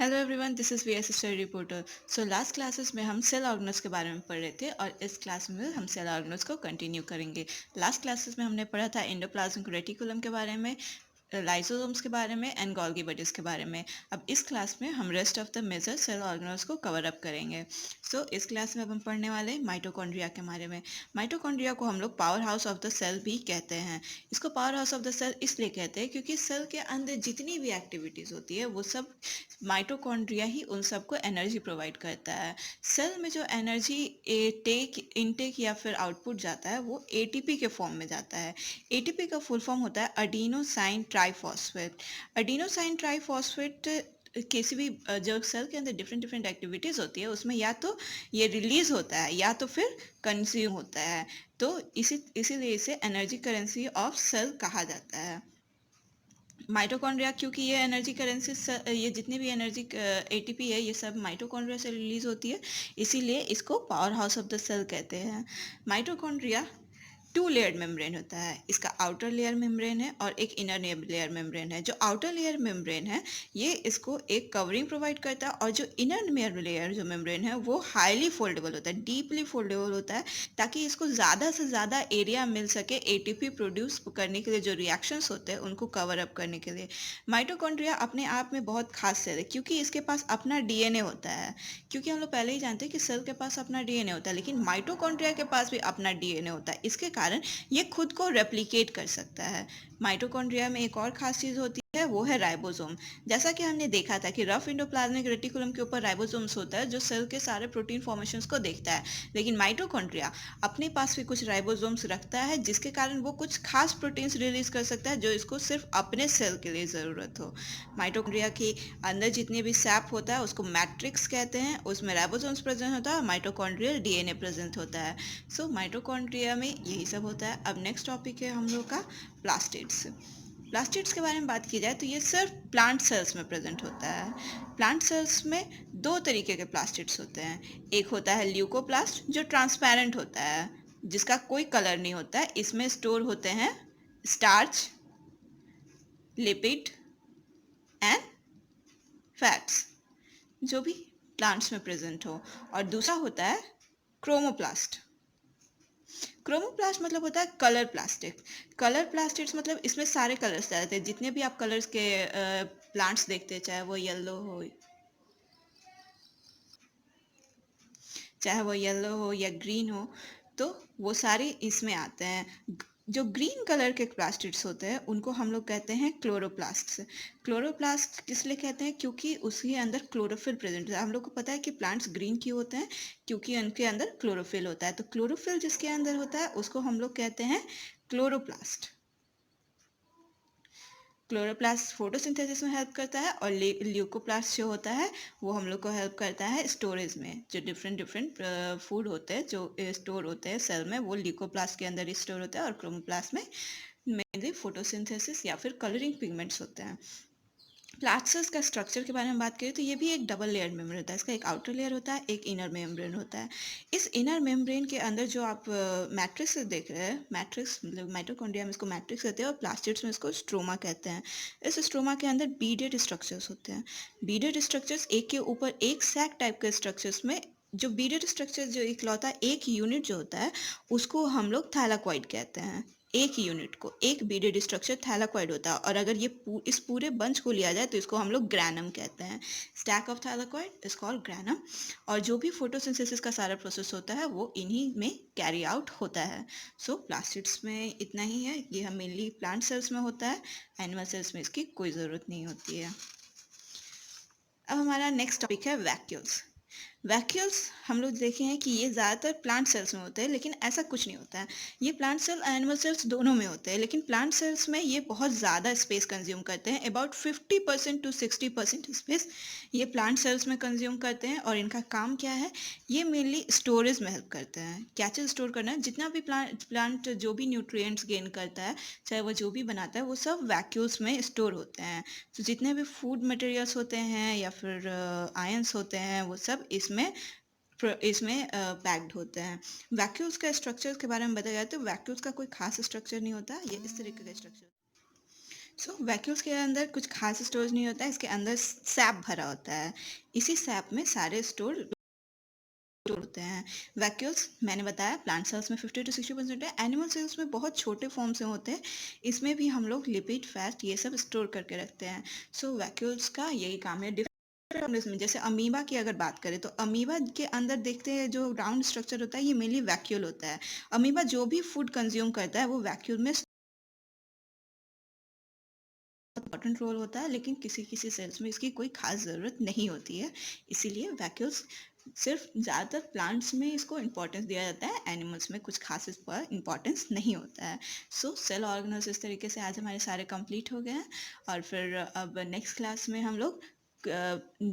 Hello everyone, this is VS study reporter. So last classes में हम cell organelles के बारे में पढ़ रहे थे और इस क्लास में हम सेल ऑर्गेनल्स को कंटिन्यू करेंगे। लास्ट क्लासेस में हमने पढ़ा था एंडोप्लाज्मिक रेटिकुलम के बारे में, लाइसोसोम्स के बारे में एंड गोल्गी बॉडीज के बारे में। अब इस क्लास में हम rest of the major cell organelles को कवर अप करेंगे। इस क्लास में अब हम पढ़ने वाले माइटोकॉन्ड्रिया के बारे में। माइटोकॉन्ड्रिया को हम लोग power house of the cell भी कहते हैं। इसको power house of the cell इसलिए कहते हैं क्योंकि सेल के अंदर जितनी भी एक्टिविटीज़ होती है वो सब माइटोकॉन्ड्रिया ही उन सबको एनर्जी प्रोवाइड करता है। सेल में जो एनर्जी टेक इनटेक या फिर आउटपुट जाता है वो एटीपी के फॉर्म में जाता है। एटीपी का फुल फॉर्म होता है अडीनोसाइन ट्राइफॉस्फेट। अडीनोसाइन ट्राइफॉस्फेट किसी भी जो सेल के अंदर डिफरेंट डिफरेंट एक्टिविटीज़ होती है उसमें या तो ये रिलीज होता है या तो फिर कंज्यूम होता है। तो इसीलिए इसे एनर्जी करेंसी ऑफ सेल कहा जाता है। माइटोकॉन्ड्रिया, क्योंकि ये एनर्जी करेंसी ये जितनी भी एनर्जी एटीपी है ये सब माइटोकॉन्ड्रिया से रिलीज होती है, इसीलिए इसको power house of the cell कहते हैं। माइटोकॉन्ड्रिया टू लेयर्ड मेम्ब्रेन होता है। इसका आउटर लेयर मेम्ब्रेन है और एक इनर लेयर मेम्ब्रेन है। जो आउटर लेयर मेम्ब्रेन है ये इसको एक कवरिंग प्रोवाइड करता है और जो इनर लेयर जो मेम्ब्रेन है वो हाईली फोल्डेबल होता है, डीपली फोल्डेबल होता है, ताकि इसको ज़्यादा से ज़्यादा एरिया मिल सके एटीपी प्रोड्यूस करने के लिए, जो रिएक्शंस होते हैं उनको कवर अप करने के लिए। माइटोकॉन्ड्रिया अपने आप में बहुत खास सेल है क्योंकि इसके पास अपना डीएनए होता है। क्योंकि हम लोग पहले ही जानते हैं कि सेल के पास अपना डीएनए होता है, लेकिन माइटोकॉन्ड्रिया के पास भी अपना डीएनए होता है। इसके कारण ये खुद को रेप्लिकेट कर सकता है। माइटोकॉन्ड्रिया में एक और खास चीज़ होती है, वो है राइबोसोम। जैसा कि हमने देखा था कि रफ एंडोप्लाज्मिक रेटिकुलम के ऊपर राइबोसोम्स होता है जो सेल के सारे प्रोटीन फॉर्मेशंस को देखता है, लेकिन माइटोकॉन्ड्रिया अपने पास भी कुछ राइबोसोम्स रखता है जिसके कारण वो कुछ खास प्रोटीन्स रिलीज कर सकता है जो इसको सिर्फ अपने सेल के लिए ज़रूरत हो। माइटोकॉन्ड्रिया के अंदर जितने भी सैप होता है उसको मैट्रिक्स कहते हैं, उसमें राइबोसोम्स प्रेजेंट होता है, माइटोकॉन्ड्रियल डीएनए प्रेजेंट होता है। माइटोकॉन्ड्रिया में यही सब होता है। अब नेक्स्ट टॉपिक है हम लोग का प्लास्टिड्स। प्लास्टिड्स के बारे में बात की जाए तो ये सिर्फ प्लांट सेल्स में प्रेजेंट होता है। प्लांट सेल्स में दो तरीके के प्लास्टिड्स होते हैं। एक होता है ल्यूकोप्लास्ट जो ट्रांसपेरेंट होता है, जिसका कोई कलर नहीं होता है। इसमें स्टोर होते हैं स्टार्च, लिपिड एंड फैट्स, जो भी प्लांट्स में प्रेजेंट हो। और दूसरा होता है क्रोमोप्लास्ट। क्रोमोप्लास्ट मतलब होता है कलर प्लास्टिक। कलर प्लास्टिक्स मतलब इसमें सारे कलर्स रहते हैं, जितने भी आप कलर्स के प्लांट्स देखते हैं, चाहे वो येलो हो या ग्रीन हो, तो वो सारे इसमें आते हैं। जो ग्रीन कलर के प्लास्टिड्स होते हैं उनको हम लोग कहते हैं क्लोरोप्लास्ट्स। क्लोरोप्लास्ट किस लिए कहते हैं? क्योंकि उसके अंदर क्लोरोफिल प्रेजेंट है। हम लोग को पता है कि प्लांट्स ग्रीन क्यों होते हैं, क्योंकि उनके अंदर क्लोरोफिल होता है। तो क्लोरोफिल जिसके अंदर होता है उसको हम लोग कहते हैं क्लोरोप्लास्ट। क्लोरोप्लास्ट फोटोसिंथेसिस में हेल्प करता है और ल्यूकोप्लास्ट जो होता है वो हम लोग को हेल्प करता है स्टोरेज में। जो डिफरेंट डिफरेंट फूड होते हैं जो स्टोर होते हैं सेल में, वो ल्यूकोप्लास्ट के अंदर स्टोर होता है और क्रोमोप्लास्ट में मेनली फोटोसिंथेसिस या फिर कलरिंग पिगमेंट्स होते हैं। प्लांट सेल्स का स्ट्रक्चर के बारे में बात करें तो ये भी एक डबल लेयर मेम्ब्रेन होता है। इसका एक आउटर लेयर होता है, एक इनर मेम्ब्रेन होता है। इस इनर मेम्ब्रेन के अंदर जो आप मैट्रिक्स देख रहे हैं, मैट्रिक्स मतलब माइटोकॉन्ड्रिया में इसको मैट्रिक्स कहते हैं और प्लास्टिड्स में इसको स्ट्रोमा कहते हैं। इस स्ट्रोमा के अंदर बीडेड स्ट्रक्चर्स होते हैं। बीडेड स्ट्रक्चर्स एक के ऊपर एक सैक टाइप के स्ट्रक्चर्स में, जो बीडेड स्ट्रक्चर जो इकलौता एक यूनिट जो होता है उसको हम लोग थैलाकॉइड कहते हैं। एक यूनिट को एक बीडेड स्ट्रक्चर थैलाकॉइड होता है, और अगर ये इस पूरे बंच को लिया जाए तो इसको हम लोग ग्रैनम कहते हैं। Stack of thylakoid is called granum. और जो भी फोटोसिंथेसिस का सारा प्रोसेस होता है वो इन्हीं में कैरी आउट होता है। प्लास्टिड्स में इतना ही है। ये हम मेनली प्लांट सेल्स में होता है, एनिमल सेल्स में इसकी कोई ज़रूरत नहीं होती है। अब हमारा नेक्स्ट टॉपिक है वैक्यूल्स। वैक्यूल्स हम लोग देखे हैं कि ये ज़्यादातर प्लांट सेल्स में होते हैं, लेकिन ऐसा कुछ नहीं होता है। ये प्लांट सेल एनिमल सेल्स दोनों में होते हैं, लेकिन प्लांट सेल्स में ये बहुत ज़्यादा स्पेस कंज्यूम करते हैं। अबाउट 50% टू 60% स्पेस ये प्लांट सेल्स में कंज्यूम करते हैं। और इनका काम क्या है? ये मेनली स्टोरेज में हेल्प करते हैं। क्या चीज़ स्टोर करना है? जितना भी प्लांट जो भी न्यूट्रिएंट्स गेन करता है, चाहे वो जो भी बनाता है, वो सब वैक्यूल्स में स्टोर होते हैं। तो जितने भी फूड मटेरियल्स होते हैं या फिर आयंस होते हैं वो सब इसमें पैक्ड होते हैं। वैक्यूल्स का स्ट्रक्चर के बारे में बताया जाए तो वैक्यूल्स का कोई खास स्ट्रक्चर नहीं होता, ये इस तरीके का स्ट्रक्चर। सो वैक्यूल्स के अंदर कुछ खास स्टोरेज नहीं होता है, इसके अंदर सैप भरा होता है। इसी सैप में सारे स्टोर होते हैं। वैक्यूल्स मैंने बताया प्लांट सेल्स में 50 to 60% है, एनिमल सेल्स में बहुत छोटे फॉर्म से होते हैं। इसमें भी हम लोग लिपिड, फैट ये सब स्टोर करके रखते हैं। सो वैक्यूल्स का यही काम है। ऑर्गेनिज्म जैसे अमीबा की अगर बात करें तो अमीबा के अंदर देखते हैं जो राउंड स्ट्रक्चर होता है, ये मेनली वैक्यूल होता है। अमीबा जो भी फूड कंज्यूम करता है वो वैक्यूल में इम्पोर्टेंट रोल होता है, लेकिन किसी किसी सेल्स में इसकी कोई खास ज़रूरत नहीं होती है। इसीलिए वैक्यूल्स सिर्फ ज़्यादातर प्लांट्स में इसको इम्पोर्टेंस दिया जाता है, एनिमल्स में कुछ खास इस पर इम्पोर्टेंस नहीं होता है। सो सेल ऑर्गेनल्स इस तरीके से आज हमारे सारे कंप्लीट हो गए हैं। और फिर अब नेक्स्ट क्लास में हम लोग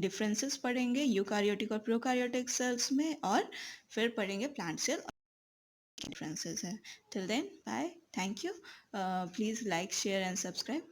डिफरेंसेस पढ़ेंगे यूकारियोटिक और प्रोकारियोटिक सेल्स में, और फिर पढ़ेंगे प्लांट सेल differences है. Till then, bye. Thank you. Please like, share and subscribe.